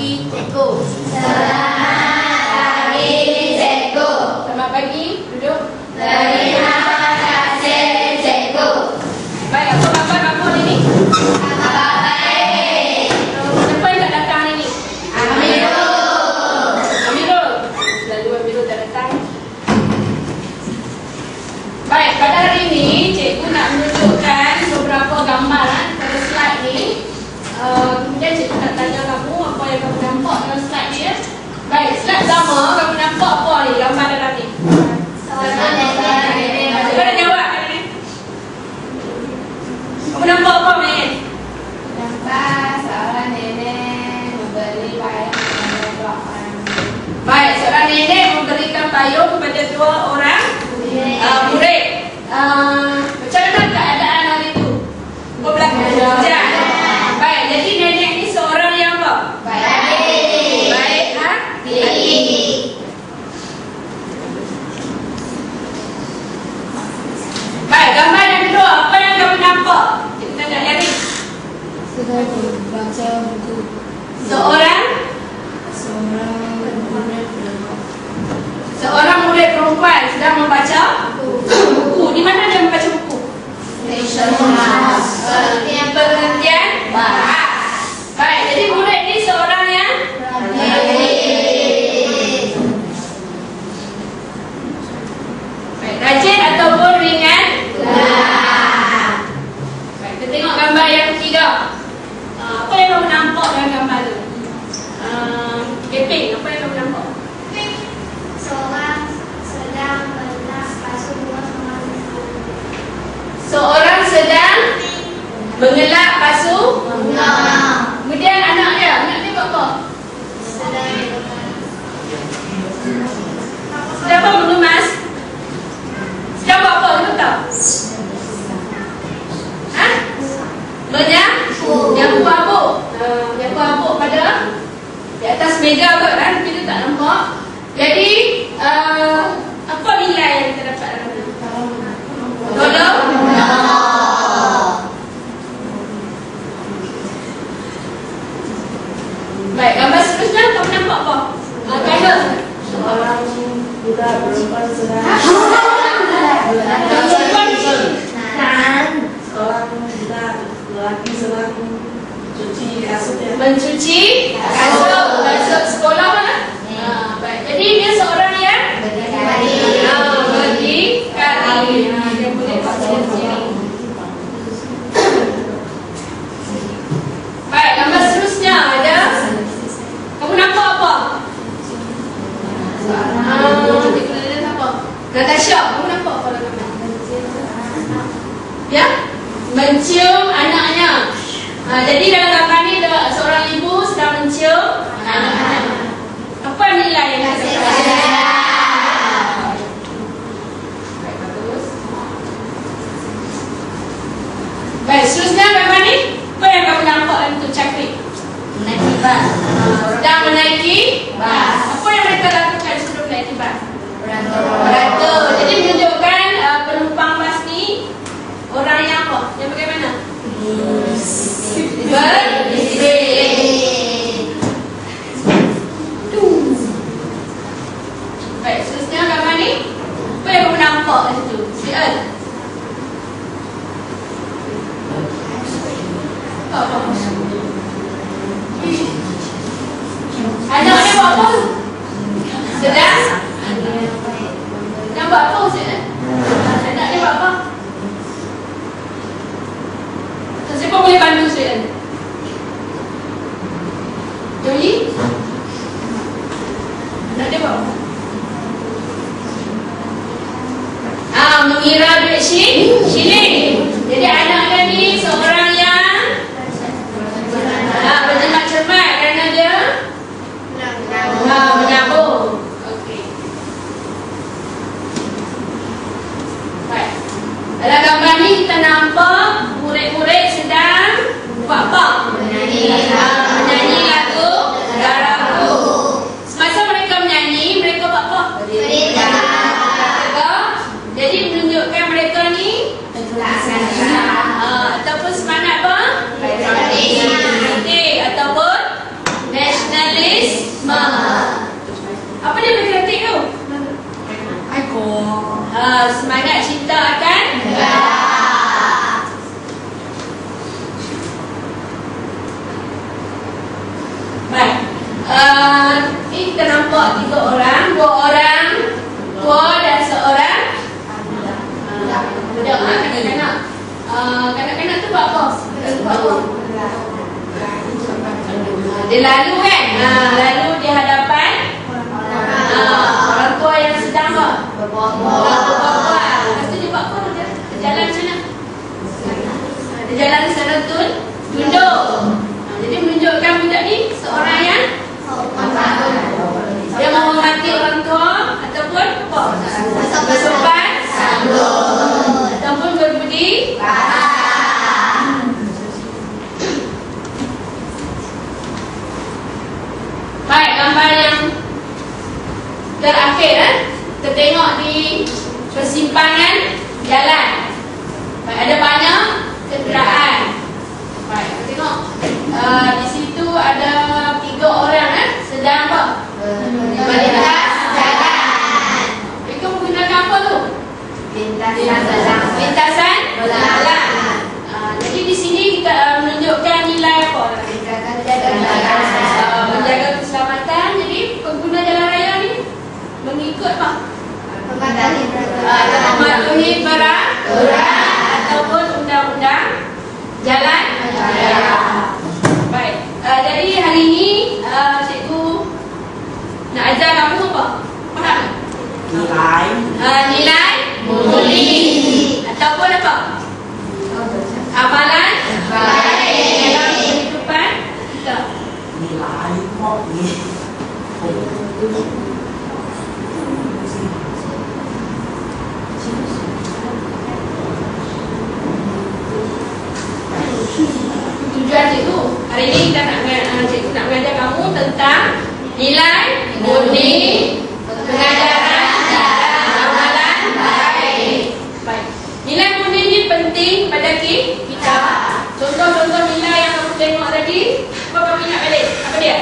pagi, cikgu. Selamat pagi, cikgu. Selamat pagi, duduk. Terima kasih, cikgu. Baik, apa khabar kamu hari ini? Baik. Siapa yang tak datang hari ini? Amirul. Amirul. Selalu Amirul tak datang. Baik, pada hari ini cikgu nak menunjukkan beberapa gambar pada slide ni. Kemudian cikgu nak tanya kamu apa yang kamu nampak dalam slide ni ya. Baik, slide pertama kamu nampak apa ni gambar dalam ni? Seorang nenek. Cuba nak jawab hari ni. Kamu nampak apa ni? Nampak seorang nenek memberi payung kepada dua orang. Baik, seorang nenek memberikan payung kepada dua orang murid. Macam mana keadaan hari itu? Berlaku hujan. Baik, jadi nenek ni seorang yang apa? Baik. Baik hati. Baik, gambar yang kedua, apa yang kamu nampak? Kita nak Eric. Sedang membaca buku. Seorang murid perempuan sedang membaca buku. Di mana dia membaca buku? Pengertian bahas. Baik, jadi murid ni seorang yang baik, rajin ataupun ringan? Baik, kita tengok gambar yang ketiga. Apa yang kamu nampak dalam gambar tu? Keping, apa yang kamu nampak? Seorang sedang mengenal basuh muka sama buku. Seorang sedang mengelak basuh. Kemudian anak dia buat apa? Sedang apa mengemas? Sedang buat apa? Kamu tahu? Menyapu abuk. Menyapu abuk pada di atas meja kot kan? Kita tak nampak. Jadi apa nilai yang kita dapat dalam ni? Tolong. Baik, gambar seterusnya kamu nampak apa? Gambar Seorang budak perempuan sedang seorang budak lelaki sedang mencuci kasutnya. mencuci kasut sekolah mana? Baik, jadi dia seorang yang berdikari. Dia boleh baca di sini. Baik, gambar seterusnya ada. Kamu nampak apa? Natasha, kamu nampak apa dalam gambar? Ya? Mencium anaknya. Jadi dalam gambar ni ada seorang ibu sedang mencium anak-anak. Apa nilai yang kita dapat? Baik, bagus. Baik, seterusnya gambar ni. Apa yang kamu nampak dalam tu cakrik? Menaiki bas. Sedang menaiki bas. Apa yang mereka lakukan sebelum menaiki bas? Beratur. Jadi menunjukkan penumpang bas ni orang yang apa? Yang bagaimana? Berdisiplin. Baik, seterusnya gambar ni. Apa yang kamu nampak di situ? Sian. Apa? Anak dia buat apa? Sedang buat apa Sian? Anak dia buat apa? Siapa boleh bantu Sian? Jolie? Anak dia buat apa? Mengira duit shilling. Jadi anak dia ni seorang yang berjimat cermat kerana dia menabung. Okey. Baik. Dalam gambar ni kita nampak murid-murid sedang buat apa? Menyanyi lagu Negaraku. Semasa mereka menyanyi, mereka buat apa? Jadi menunjukkan mereka ni Semangat cinta akan negara. Baik. Ini kita nampak 3 orang, 2 orang tua dan seorang budak. Kanak-kanak. Kanak-kanak tu buat apa? Dia lalu kan? Lalu di hadapan orang tua yang sedang apa? Berbuat. Lepas tu dia buat apa? Dia jalan sana. Dia jalan sana tunduk. Jadi menunjukkan budak ni seorang yang dia menghormati orang tua ataupun apa? Bersopan santun ataupun berbudi bahasa. Baik, gambar yang terakhir kita tengok di persimpangan jalan. Baik, ada banyak kenderaan. Baik, kita tengok di situ ada 3 orang sedang apa? Melintas jalan. Mereka menggunakan apa tu? Lintasan jalan. Jadi di sini kita menunjukkan nilai apa? Menjaga keselamatan. Jadi pengguna jalan raya ni mengikut apa? Mematuhi peraturan ataupun undang-undang jalan raya. Baik. Jadi hari ini cikgu nak ajar kamu apa? Faham? Nilai murni ataupun apa? Amalan baik dalam kehidupan kita. Tujuan cikgu hari ini kita cikgu nak mengajar kamu tentang nilai murni pengajaran dan amalan baik. Baik. Nilai murni ini penting pada kita. Contoh-contoh nilai yang kamu tengok tadi, apa kamu ingat balik? Apa dia?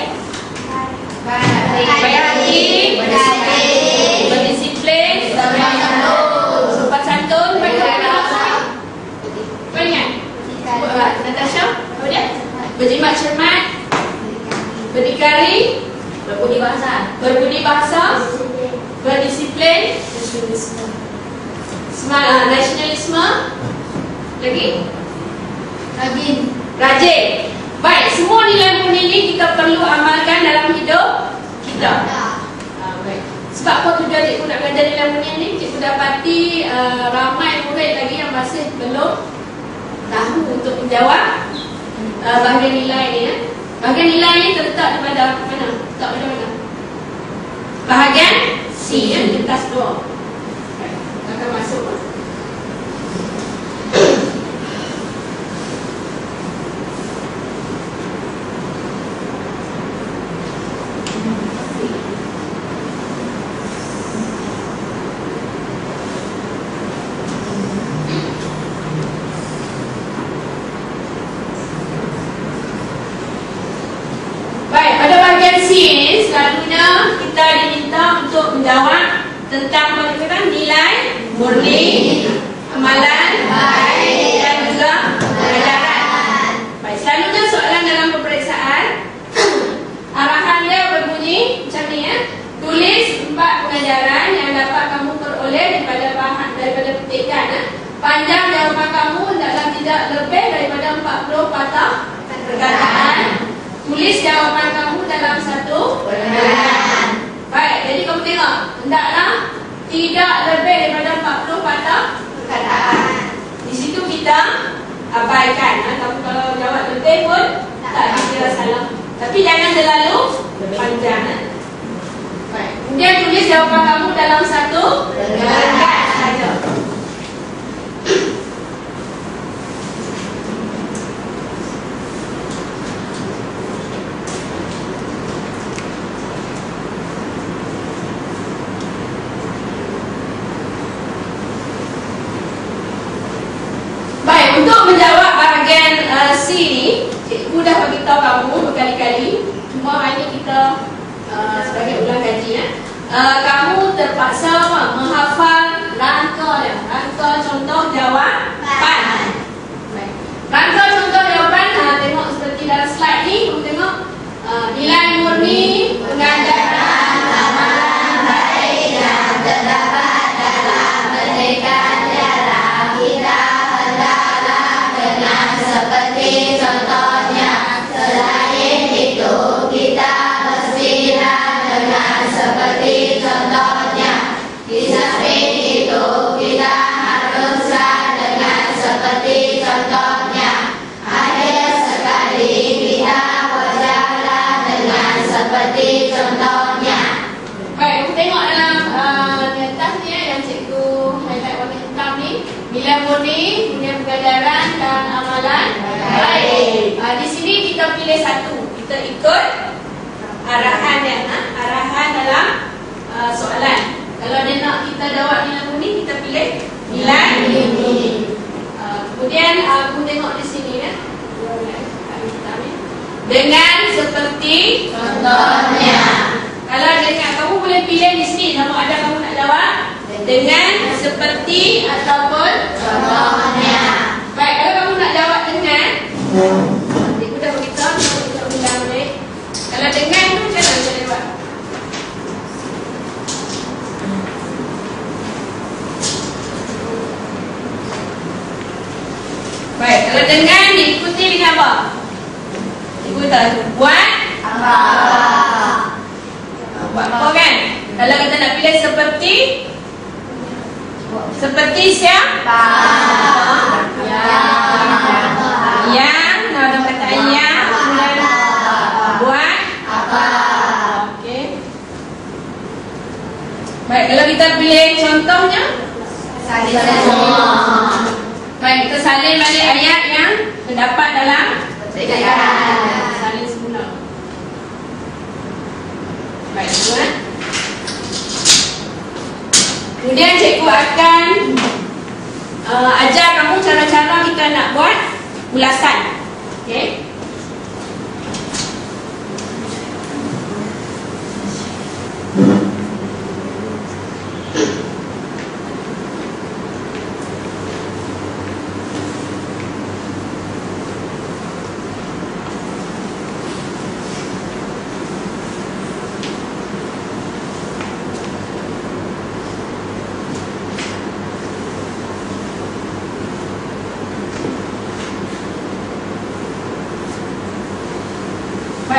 Baik hati, berdisiplin, sopan santun, baik hati. Kau ingat? Natasha, apa dia? Berjimat cermat, berdikari, berbudi bahasa, berdisiplin, nasionalisme, lagi? Rajin. Baik, semua nilai murni ini kita perlu amalkan dalam hidup kita. Baik. Sebab apa tujuan cikgu nak belajar nilai murni ini? Cikgu dapati ramai murid lagi yang masih belum tahu untuk menjawab bahagian nilai ni. Bahagian nilai ni terletak pada mana? Terletak pada mana? Bahagian C, kertas 2. Baik, akan masuk. Selalunya kita diminta untuk menjawab tentang nilai murni, amalan baik dan juga pengajaran. Baik, selalunya soalan dalam peperiksaan arahan dia berbunyi macam ni Tulis 4 pengajaran yang dapat kamu peroleh daripada petikan. Panjang jawapan kamu hendaklah tidak lebih daripada 40 patah perkataan. Tulis jawapan kamu dalam satu perkataan. Baik, jadi kamu tengok, hendaklah tidak lebih daripada 40 patah perkataan. Di situ kita abaikan. Kamu kalau jawab lebih pun tak dikira salah. Tapi jangan terlalu panjang. Baik. Kemudian tulis jawapan kamu dalam satu perkataan saja. Untuk menjawab bahagian C ni, cikgu dah beritahu kamu berkali-kali. Cuma hanya kita sebagai ulang kaji kamu terpaksa menghafal rangka contoh jawapan. Baik. Rangka contoh jawapan, tengok seperti dalam slide ni, kamu tengok nilai murni pengajaran amalan baik yang terdapat dalam Merdeka Negaraan kita hendaklah dengan seperti contohnya. Selain itu kita mestilah dengan seperti contohnya. Di samping itu kita haruslah dengan seperti contohnya. Akhir sekali kita wajarlah dengan seperti contohnya. Baik, kamu tengok dalam di atas ni yang cikgu highlight warna hitam ni, nilai murni, kemudian pengajaran dan amalan baik. Di sini kita pilih satu, kita ikut arahan ya, arahan dalam soalan. Kalau dia nak kita jawab nilai murni, kita pilih nilai murni. Kemudian kamu tengok di sini ya, dengan seperti contohnya. Kalau dengan kamu boleh pilih di sini sama ada kamu nak jawab dengan seperti ataupun contohnya. Baik, kalau kamu nak jawab dengan, cikgu dah beritahu kita bilang baik. Kalau dengan tu macam mana kita jawab? Baik, kalau dengan diikuti dengan apa? Cikgu tahu buat apa? Buat apa kan? Kalau kita nak pilih seperti siapa? Yang ada kata yang buat apa? Okey. Baik, kalau kita pilih contohnya salin semua. Baik, kita salin balik ayat yang terdapat dalam salin semula. Baik, tuan. Kemudian cikgu akan ajar kamu cara-cara kita nak buat ulasan. Okey.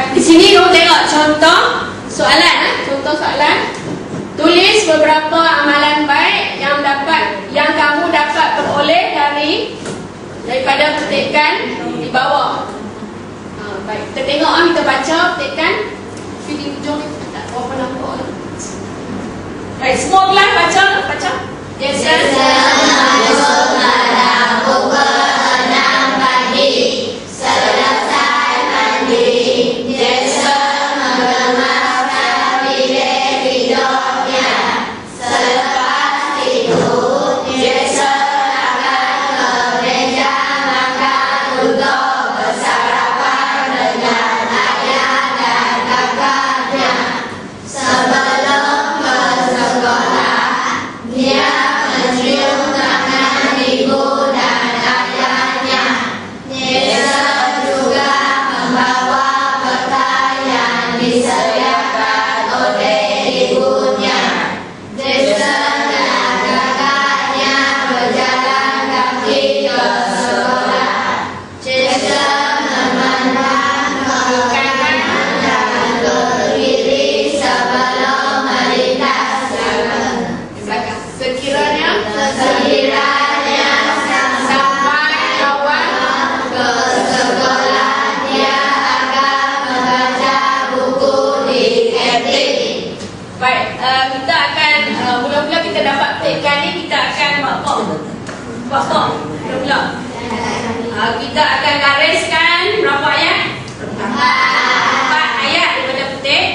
Di sini kamu tengok contoh soalan. Contoh soalan. Tulis beberapa amalan baik yang kamu dapat peroleh daripada petikan di bawah. Baik, kita tengok kita baca petikan. Feeling hujung ni tak berapa nampak. Baik, semua kelas baca. Jason masuk pada pukul 6 pagi. Selesai mandi, Jason mengemaskan bilik tidurnya. Selepas itu, Jason akan ke meja makan untuk bersarapan dengan ayah dan kakaknya. Sebelum ke sekolah, dia mencium tangan ibu dan ayahnya. Jason juga membawa bekal yang disediakan oleh ibunya. Jason dan kakaknya berjalan kaki ke sekolah. Jason memandang ke kanan dan ke kiri sebelum melintas jalan. Sekiranya sampai kawan ke sekolah, dia akan membaca buku di kantin. Baik, kita akan mula-mula kita dapat petikan ni, kita akan buat apa? Mula-mula kita akan gariskan berapa ayat? 4 ayat daripada petikan.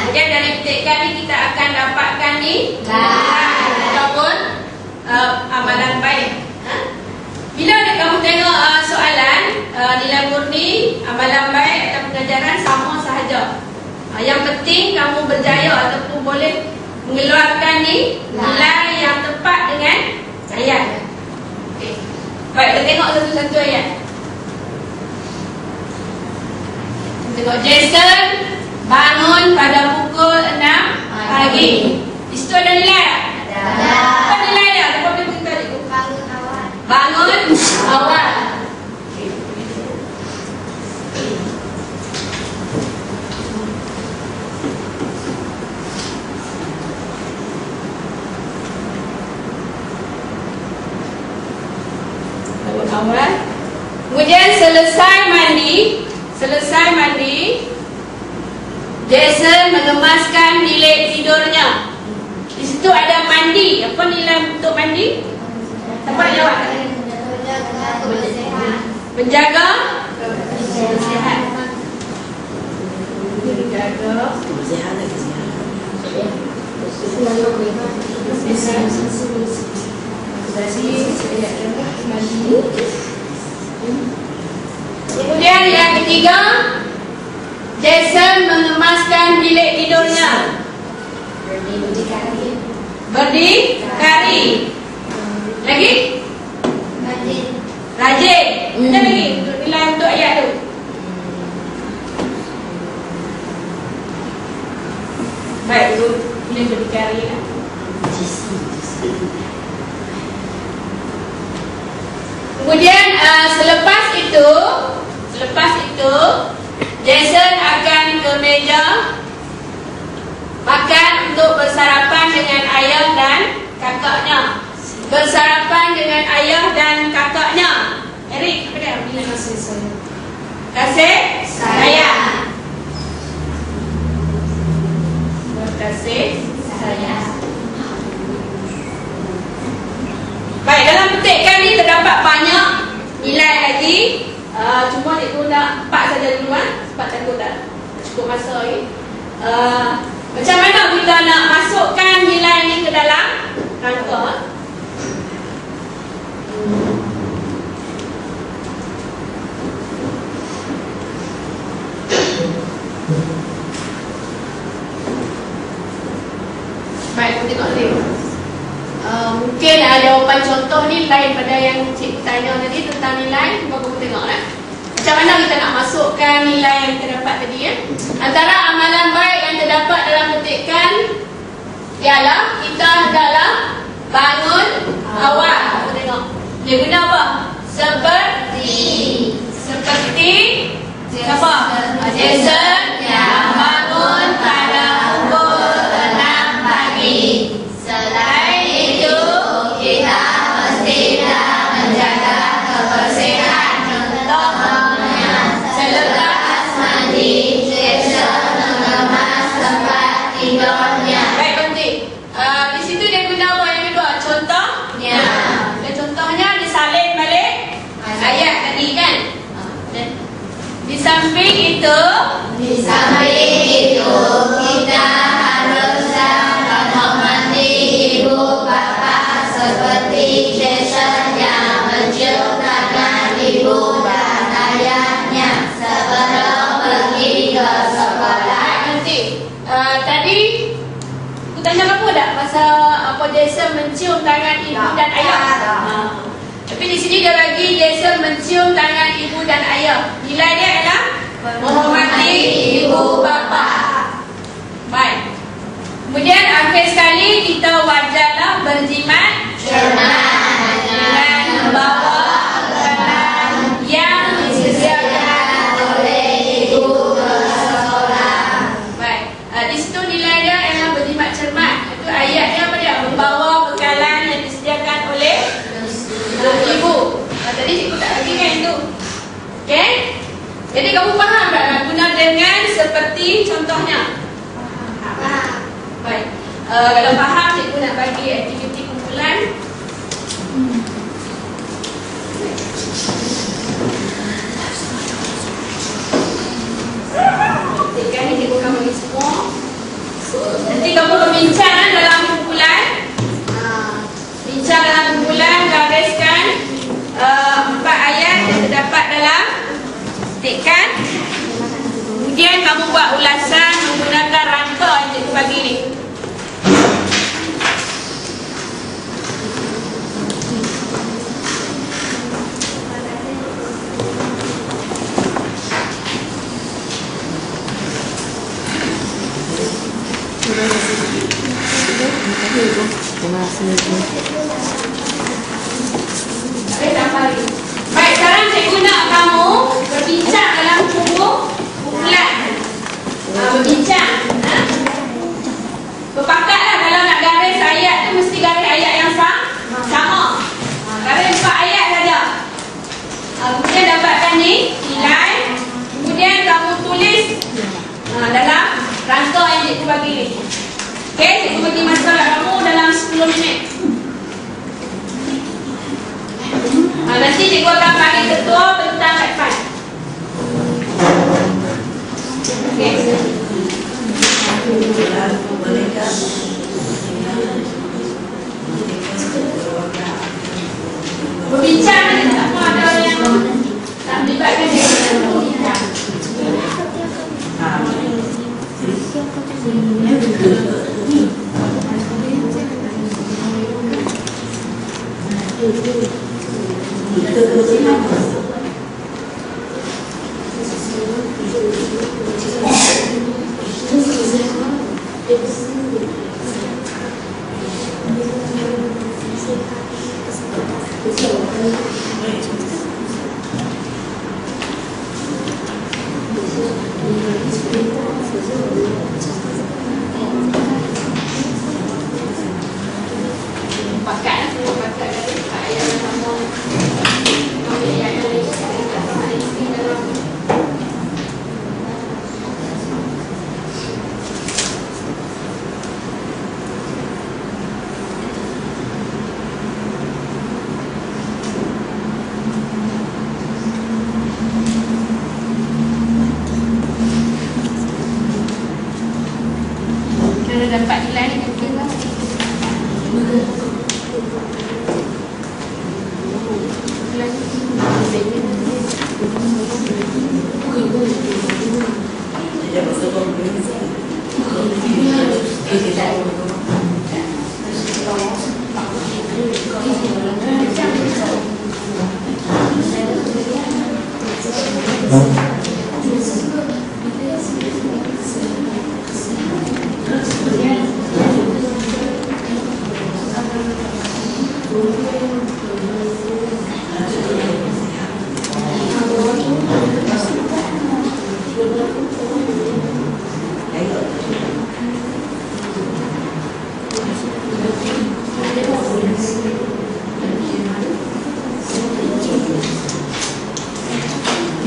Kemudian dari petikan ni kita akan dapatkan ni ataupun amalan baik. Bila kamu tengok soalan nilai murni, amalan baik atau pengajaran sama sahaja. Yang penting kamu berjaya ataupun boleh mengeluarkan ni nilai yang tepat dengan Ayat. Okey. Baik, kita tengok satu-satu ayat. Tengok Jason bangun pada pukul 6 pagi. Di situ ada nilai tak? Ada. Apa nilai dia? Apa boleh kita tadi? Bangun awal. Bangun awal. Bangun awal. Kemudian selesai mandi, Jason mengemaskan bilik tidurnya. Di situ ada mandi. Apa nilai untuk mandi? Apa jawab? Menjaga kebersihan. Menjaga Kemudian yang ketiga, Jason mengemaskan bilik tidurnya. Berdikari. Lagi? Rajin. Ada lagi untuk nilai untuk ayat tu. Baik, tu boleh berdikari lah. Kemudian selepas itu Jason akan ke meja makan untuk bersarapan dengan ayah dan kakaknya. Bersarapan dengan ayah dan kakaknya. Eric, apa dia? Bila kasih sayang. Kasih sayang. Kasih sayang. Baik, dalam petikan ni terdapat banyak nilai lagi. Cuma cikgu nak 4 saja dulu sebab cikgu dah cukup masa lagi. Macam mana kita nak masukkan nilai ni ke dalam rangka? Baik, kita tengok ni. Mungkin jawapan contoh ni lain pada yang cikgu tanya tadi tentang nilai. Cuba kamu tengok lah. Macam mana kita nak masukkan nilai yang terdapat tadi ya? Antara amalan baik yang terdapat dalam petikan ialah kita adalah bangun awal. Kamu tengok. Dia guna apa? Seperti apa? Jason yang bangun pada pukul 6 pagi. Selain itu, kita mestilah menjaga kebersihan. Contohnya, selepas mandi, Jason mengemas tempat tidurnya. Baik, berhenti. Di situ dia guna apa yang kedua? Contohnya. Dan contohnya disalin balik ayat tadi kan? Di samping itu, kita haruslah menghormati ibu bapa seperti Jason yang mencium tangan ibu dan ayahnya sebelum pergi ke sekolah. Nanti, tadi aku tanya kamu tak pasal apa Jason mencium tangan ibu dan ayah? Tapi di sini dia lagi Jason mencium tangan ibu dan ayah. Nilai dia adalah menghormati ibu bapa. Baik. Kemudian akhir sekali kita wajarlah berjimat cermat dengan membawa makanan yang disediakan oleh ibu ke sekolah. Baik. Di situ nilai dia adalah berjimat cermat. Itu ayatnya apa dia? Membawa bekalan yang disediakan oleh ibu. Tadi cikgu tak lagi kan itu. Okey? Jadi kamu faham tak nak guna dengan seperti contohnya? Faham. Baik. Kalau faham, cikgu nak bagi aktiviti kumpulan. Ketika ni cikgu kamu ni semua. Nanti kamu berbincang dalam kumpulan. Bincang dalam kumpulan, gariskan 4 ayat yang terdapat dalam petikan. Kemudian kamu buat ulasan menggunakan rangka yang cikgu bagi ni. Baik, sekarang cikgu nak kamu berbincang dalam kumpulan. Berbincang. Berpakatlah kalau nak garis ayat tu mesti garis ayat yang sama. Garis 4 ayat saja. Kemudian dapatkan ni nilai. Kemudian kamu tulis dalam rangka yang cikgu bagi ni. Okey, cikgu bagi masa kamu dalam 10 minit. Nanti cikgu akan panggil ketua tentang advance. Okey. Berbincang ni tak mau ada yang tak melibatkan cikgu berbincang. Dapat nilai ni mungkin lah.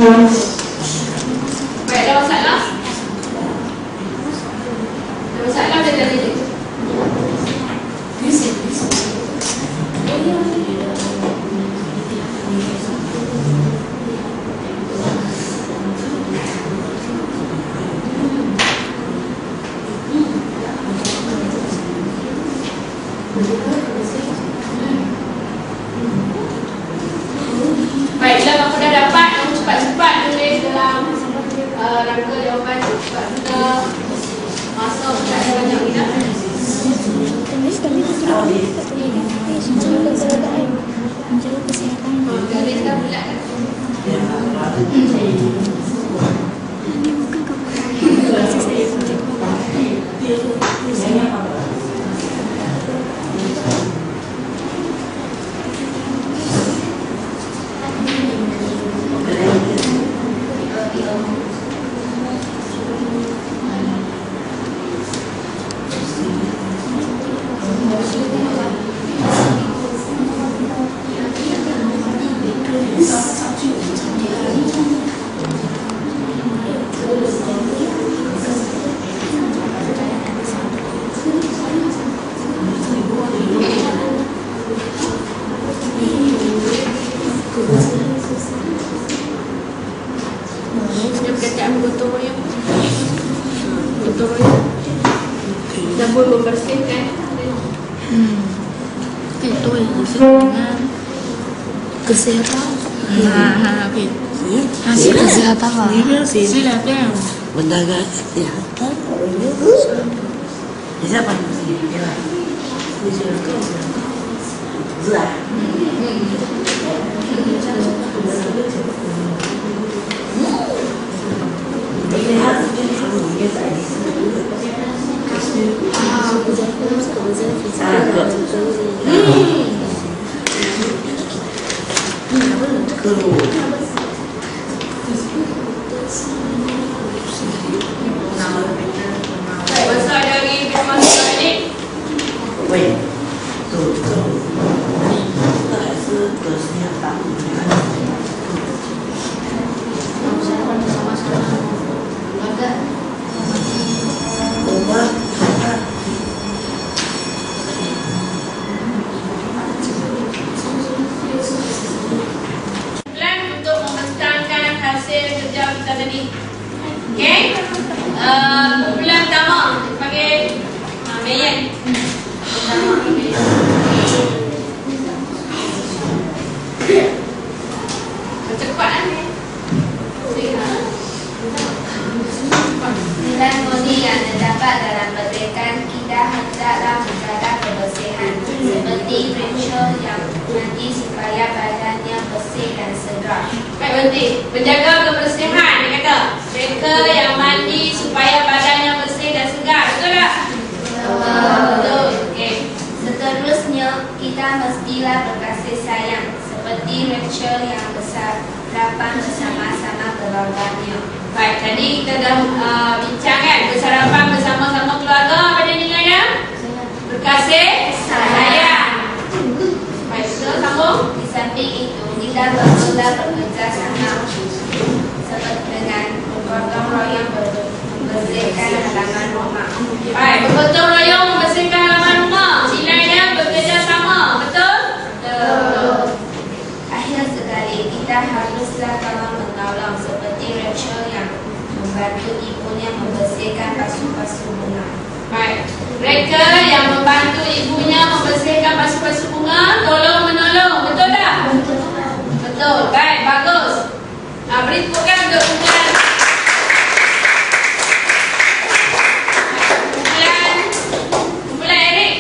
Baik, ada masalah? Ada masalah dia tadi je. Baiklah, kamu dah dapat. Kamu cepat-cepat tulis dalam rangka jawapan. Cepat kita masa tak ada banyak minat. Garis dah bulat kan? Dapur membersihkan. Itu yang dengan kesehatan. Kesehatan lah. Silakan. Menjaga kesehatan. Siapa? Masa ada lagi masa ini. Wait, Plan untuk membesarkan hasil kerja kita tadi. Okey. Kumpulan pertama panggil Mayan. Cepat Nilai murni yang terdapat dalam petikan kita hendaklah menjaga kebersihan seperti Rachel yang mandi supaya badannya bersih dan segar. Baik, berhenti. Menjaga kebersihan, dia kata. Mereka yang mandi supaya badannya bersih dan segar. Betul tak? Betul. Okey. Seterusnya, kita mestilah berkasih sayang seperti Rachel yang bersarapan bersama-sama keluarganya. Baik, tadi kita dah bincang kan, bersarapan bersama-sama keluarga. Apa dia nilainya? Berkasih sayang. Baik, kita sambung. Di samping itu, kita perlulah bekerja sama seperti dengan bergotong royong membersihkan halaman rumah. Baik, bergotong royong membersihkan halaman rumah. Nilainya bekerja sama. Betul? Betul. Akhir sekali, kita haruslah tolong-menolong seperti Rachel yang membantu ibunya membersihkan pasu-pasu bunga. Baik, mereka yang membantu ibunya membersihkan pasu-pasu bunga, tolong menolong. Betul tak? Betul. Baik, bagus. Beri tepukan untuk kumpulan Eric.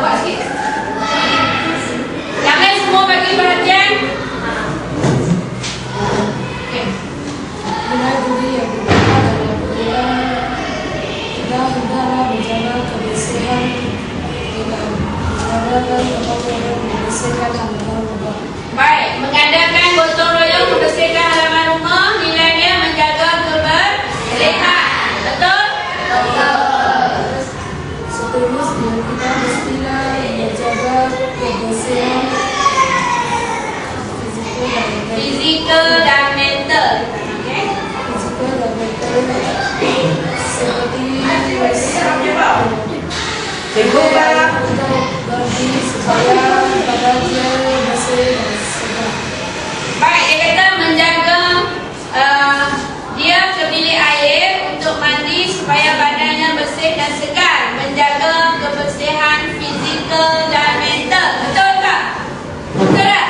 Buat sikit. Jangan semua bagi perhatian. Okey. Nilai budi yang pertama adalah kemudian kita hendaklah menjaga kebersihan dengan mengadakan gotong royong membersihkan halaman rumah. Baik, mengadakan gotong royong membersihkan halaman rumah, nilainya menjaga kebersihan. Betul? Seterusnya kita mestilah menjaga kebersihan Fizikal dan mental. Okey. fizikal dan mental seperti Cikgu Pak. untuk bagi supaya badannya bersih dan segar. Baik, dia kata menjaga dia ke bilik air untuk mandi supaya badannya bersih dan segar. Menjaga kebersihan fizikal dan mental. Betul tak? Betul tak?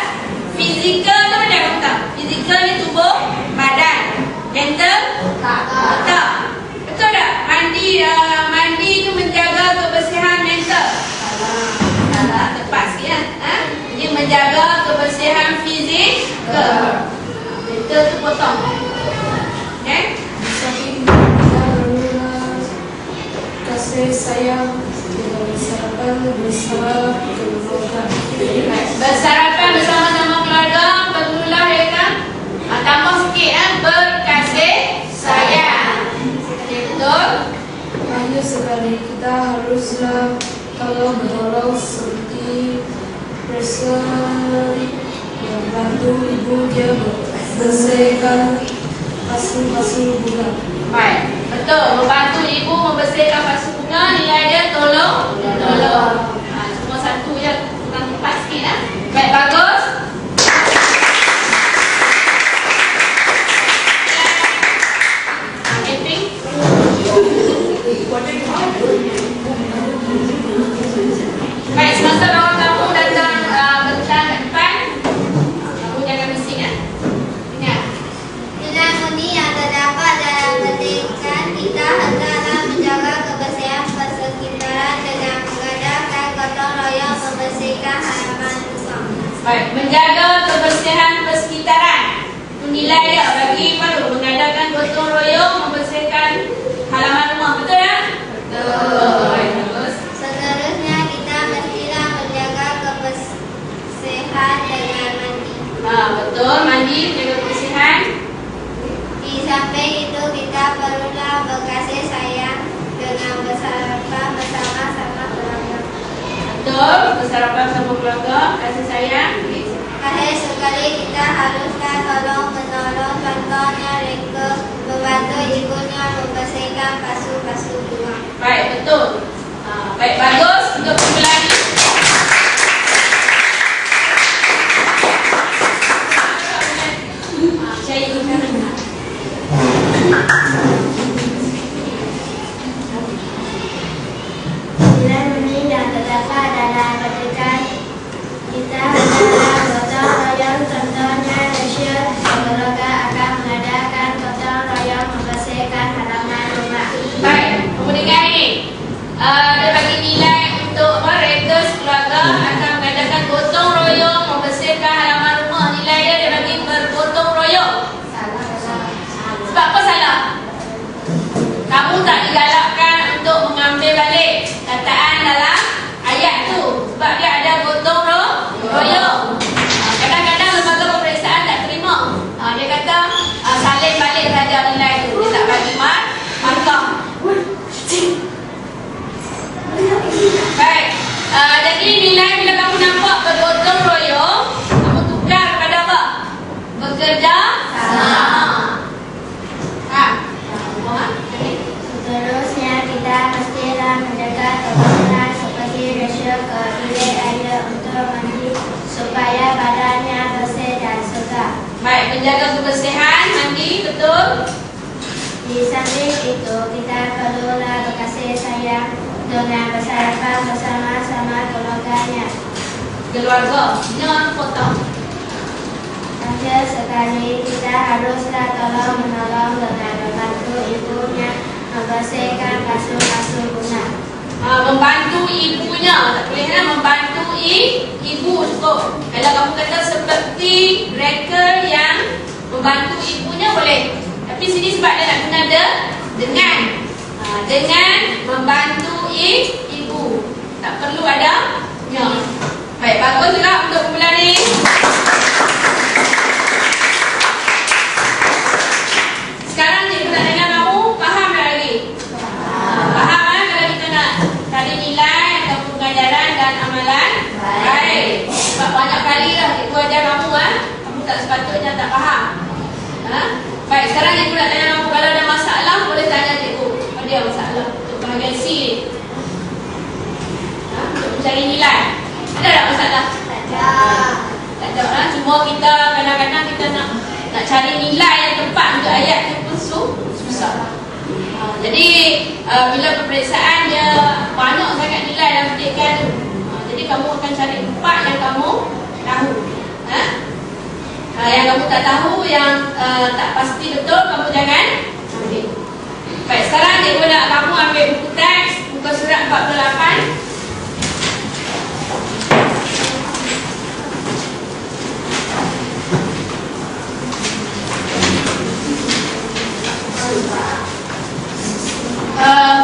Fizikal tu macam kamu tahu? Fizikal ni tubuh, badan. Mental? Tak. Betul tak? Mandi tu menjaga kebersihan mental. Salah, tepat sikit kan? Dia menjaga kebersihan fizikal. Mental tu potong. Okay? Di samping itu kita perlulah kasih sayang dengan bersarapan bersama keluarga. Bersarapan bersama-sama keluarga, perlulah ya kan? Tambah sikit berkasih sayang. Okay, betul? Akhir sekali kita haruslah tolong menolong seperti Rachel yang bantu ibu dia bersihkan pasu-pasu bunga. Baik, betul. Membantu ibu membersihkan pasu bunga, nilai dia tolong. Semua satu je, kurang tepat sikit lah. Baik, bagus. Entry. Baik, semasa lawan kamu datang berjalan ke depan, kamu jangan bising ya. Ingat. Nilai murni yang terdapat dalam petikan kita hendaklah menjaga kebersihan persekitaran dengan Baik, menjaga kebersihan persekitaran. Nilai dia bagi perlu mengadakan gotong royong membersihkan halaman rumah, betul ya? Betul. Baik, bagus. Seterusnya kita mestilah menjaga kebersihan dengan mandi. Betul, mandi, jaga kebersihan. Di samping itu kita perlulah berkasih sayang dengan bersarapan bersama-sama keluarga. Betul, bersarapan sama keluarga, kasih sayang. Akhir sekali kita haruslah tolong menolong, contohnya reka membantu ibunya membersihkan pasu-pasu rumah. Baik, betul. Baik, bagus untuk kumpulan ini. Saya ikut sekarang. Nilai yang terdapat dalam petikan kita adalah gotong royong, contohnya Malaysia keluarga akan mengadakan gotong royong membersihkan halaman rumah. Baik, kemudian ini dia bagi nilai untuk mereka keluarga akan mengadakan gotong royong membersihkan halaman rumah. Nilai dia bagi bergotong royong. Sebab apa salah? Kamu tak digalakkan untuk mengambil balik kataan dalam ayat tu. Sebab dia ada gotong royong. Kadang-kadang lembaga peperiksaan tak terima. Dia kata salin balik saja nilai tu. Dia tak bagi markah. Baik. Jadi nilai bila kamu nampak bergotong royong, kamu tukar kepada apa? Bekerja sama. Seterusnya kita mestilah menjaga kebersihan seperti rasio ke bilik air untuk mandi supaya badannya bersih dan segar. Baik, menjaga kebersihan, mandi, betul. Di samping itu kita perlulah berkasih sayang dengan bersarapan bersama-sama keluarganya. Keluarga, jangan potong. Akhir sekali kita haruslah tolong menolong dengan membantu ibunya membersihkan pasu-pasu bunga. Membantu ibunya, tak boleh kan? Membantu ibu cukup. Kalau kamu kata seperti mereka yang membantu ibunya boleh. Tapi sini sebab dia nak guna dengan membantu ibu. Tak perlu ada nya. Baik, bagus juga untuk kumpulan ini. Sekarang cikgu nak tanya kamu, faham tak lagi? Faham kan kalau kita nak cari nilai ataupun pengajaran dan amalan? Baik. Sebab banyak kali dah cikgu ajar kamu kamu tak sepatutnya tak faham. Baik, sekarang cikgu nak tanya kamu, kalau ada masalah boleh tanya cikgu. Apa dia masalah? Untuk bahagian C ni. Untuk mencari nilai. Ada tak masalah? Tak ada. Cuma kita kadang-kadang kita nak cari nilai yang tepat untuk ayat tu pun susah. Jadi bila peperiksaan dia banyak sangat nilai dalam petikan tu. Jadi kamu akan cari empat yang kamu tahu. Yang kamu tak tahu, yang tak pasti betul, kamu jangan ambil. Baik, sekarang cikgu nak kamu ambil buku teks, muka surat 48.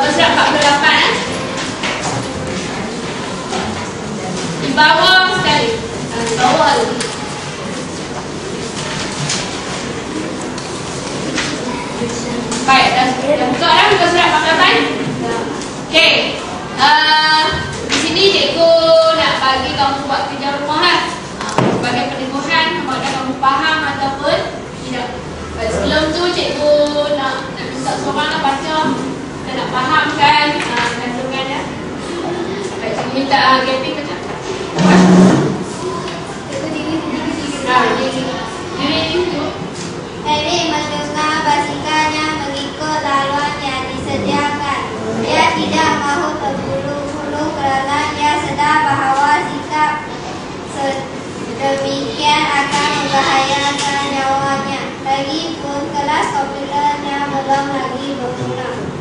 Surat 48 di bawah sekali, di bawah lagi. Baik, dah buka dah muka surat 48. Okey, di sini cikgu nak bagi kamu buat kerja rumah sebagai peneguhan sama ada kamu faham ataupun tidak. Baik, sebelum tu cikgu nak minta seorang baca. Kita nak fahamkan kandungannya. Baik, saya minta Gapi baca. Diri tu. Harry mendengar basikannya mengikut laluan yang disediakan. Dia tidak mahu terburu-buru kerana dia sedar bahawa sikap sedemikian akan membahayakan nyawanya. Lagipun kelas komputernya belum lagi berguna.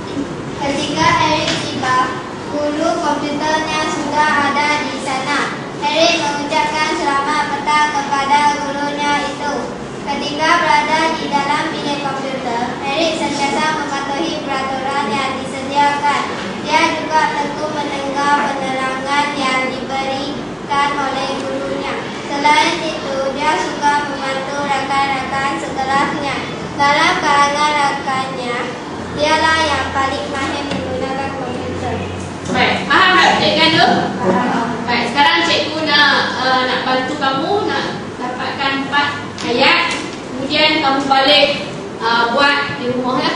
Ketika Eric tiba, guru komputernya sudah ada di sana. Eric mengucapkan selamat petang kepada gurunya itu. Ketika berada di dalam bilik komputer, Eric sentiasa mematuhi peraturan yang disediakan. Dia juga teguh mendengar penerangan yang diberikan oleh gurunya. Selain itu, dia suka membantu rakan-rakan sekelasnya. Dalam kalangan rakannya, dialah yang paling mahir menggunakan komputer. Baik, faham tak cikgu tu? Baik, sekarang cikgu nak bantu kamu nak dapatkan 4 ayat. Kemudian kamu balik buat di rumah ya.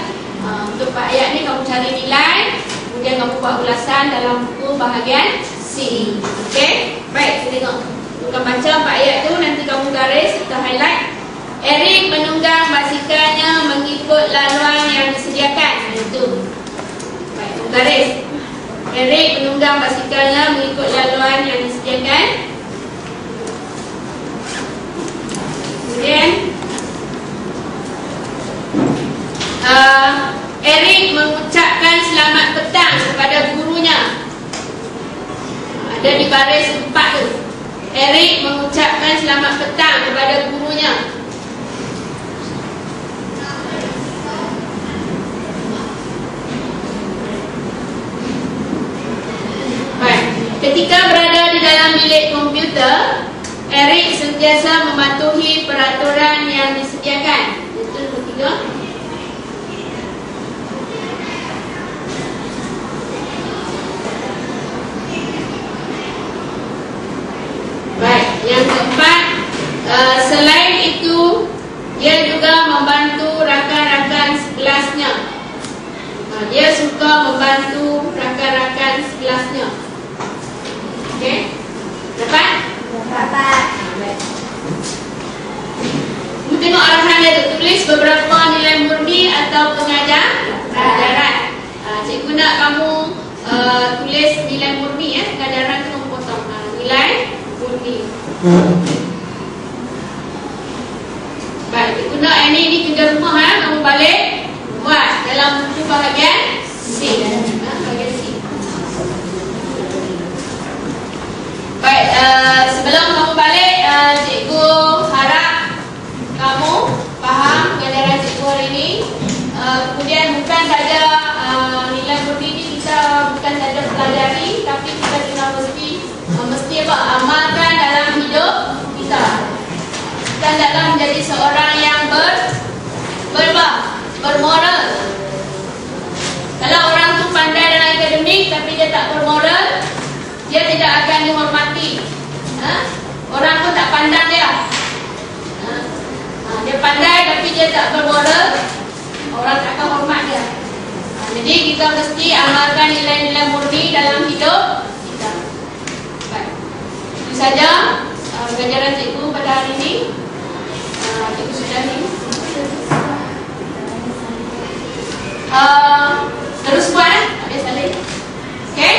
Untuk 4 ayat ni kamu cari nilai. Kemudian kamu buat ulasan dalam buku bahagian C. Okey? Baik, kita tengok. Bukan baca 4 ayat tu, nanti kamu garis serta highlight. Eric menunggang basikalnya mengikut laluan yang disediakan. Itu. Baik, kamu garis. Eric menunggang basikalnya mengikut laluan yang disediakan. Kemudian Eric mengucapkan selamat petang kepada gurunya. Ada di baris 4 tu. Eric mengucapkan selamat petang kepada gurunya. Baik. Ketika berada di dalam bilik komputer, Eric sentiasa mematuhi peraturan yang disediakan. Itu nombor 3. Baik, yang keempat, selain itu dia juga membantu rakan-rakan sekelasnya. Dia suka membantu rakan-rakan sekelasnya. Okey? Dapat? Dapat. Baik. Kita tengok arahan dia tu. Tulis beberapa nilai murni atau pengajaran. Cikgu nak kamu tulis nilai murni ya. Pengajaran tu kamu potong. Nilai murni. Baik, cikgu nak ini kerja rumah ya. Kamu balik buat dalam buku bahagian C. Bahagian C. Baik, sebelum kamu balik, cikgu harap kamu faham pengajaran cikgu hari ini. Kemudian bukan saja nilai murni ini kita bukan saja pelajari, tapi kita juga mesti amalkan dalam hidup kita. Dan dalam menjadi seorang yang bermoral. Kalau orang tu pandai dalam akademik tapi dia tak bermoral, dia tidak akan dihormati. Orang pun tak pandang dia. Dia pandai tapi dia tak bermoral, orang tak akan hormat dia. Jadi kita mesti amalkan nilai-nilai murni dalam hidup kita. Baik. Itu saja pengajaran cikgu pada hari ini. Cikgu sudah ni. Terus buat ada salin. Okey?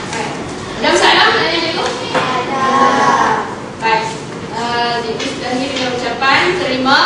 Baik. Ada masalah tanya cikgu? Ada. Baik. Cikgu sudah ni dengan ucapan terima